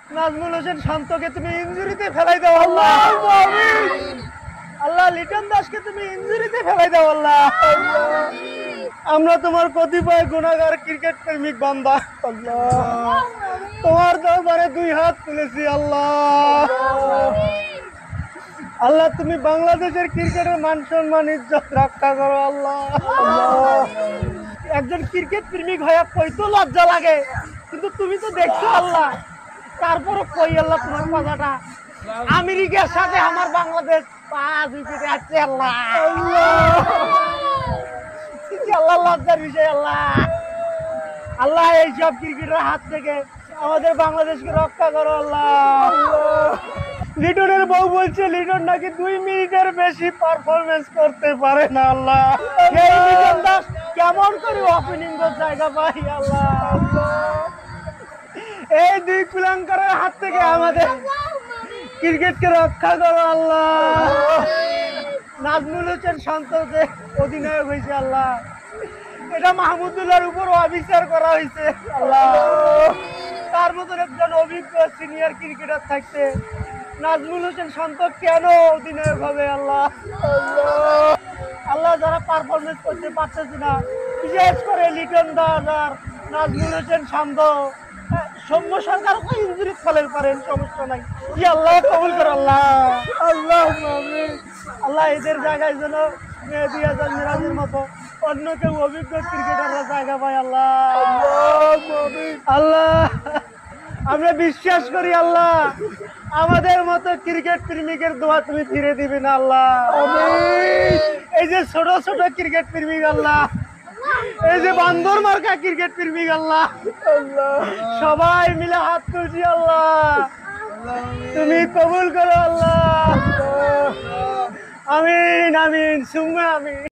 নাজমুল হোসেন শান্তকে তুমি ইনজুরিতে ফেলাই দাও আল্লাহ। আল্লাহ লিটন দাসকে তুমি ইনজুরিতে ফেলাই দাও আল্লাহ। আমরা তোমার কতিপয় গুনাহগার ক্রিকেট প্রেমিক বান্দা আল্লাহ, তোমার দরবারে দুই হাত তুলেছি আল্লাহ। আল্লাহ তুমি বাংলাদেশের ক্রিকেটের মান সম্মান ইজ্জত রক্ষা করো আল্লাহ। একজন ক্রিকেট প্রেমিক হয়ে কইতো লজ্জা লাগে, কিন্তু তুমি তো দেখছো আল্লাহ, তারপরও কই আল্লাহ তোমার কথাটা। আমেরিকার সাথে আমার বাংলাদেশ 5 উইকেটে আছে আল্লাহ। আল্লাহ লজ্জার বিষয় আল্লাহ। আল্লাহ এইসব ক্রিকেটের হাত থেকে আমাদের বাংলাদেশকে রক্ষা করো আল্লাহ। লিটনের বউ বলছে লিটন নাকি 2 মিনিটের বেশি পারফরমেন্স করতে পারে না আল্লাহ। এই লিটন দাস কেমন করে ওপেনিং এর জায়গা পাই আল্লাহ। এই দুই কুলাঙ্কারের হাত থেকে আমাদের ক্রিকেটকে রক্ষা করো আল্লাহ। নাজমুল হোসেন শান্ত যে অধিনায়ক হয়েছে আল্লাহ, এটা মাহমুদুল্লাহর উপর অবিচার করা হয়েছে আল্লাহ। তার মতন একজন অভিজ্ঞ সিনিয়র ক্রিকেটার থাকতে নাজমুল হোসেন শান্ত কেন অধিনায়ক হবে আল্লাহ। আল্লাহ যারা পারফরমেন্স করতে পারতেছে না, বিশেষ করে লিটন দাস আর নাজমুল হোসেন শান্ত, সৌম্য সরকার ইনজুরি ফেলেন পারেন, সমস্যা নাই। কি আল্লাহ কবুল করো আল্লাহ। আল্লাহ আল্লাহ এদের জায়গায় যেন মেহেদী হাসান মিরাজের মতো অন্য কেউ অভিজ্ঞ ক্রিকেটাররা জায়গা পায় আল্লাহ। আল্লাহ আমরা বিশ্বাস করি আল্লাহ, আমাদের মতো ক্রিকেট প্রেমিকের দোয়া তুমি ফিরে দিবে না আল্লাহ। এই যে ছোট ছোট ক্রিকেট প্রেমিক আল্লাহ, এই যে বান্দর মার্কা ক্রিকেট প্রেমিক আল্লাহ, সবাই মিলে হাত তুলছি আল্লাহ, তুমি কবুল করো আল্লাহ। আমিন আমিন সুম্মা আমিন।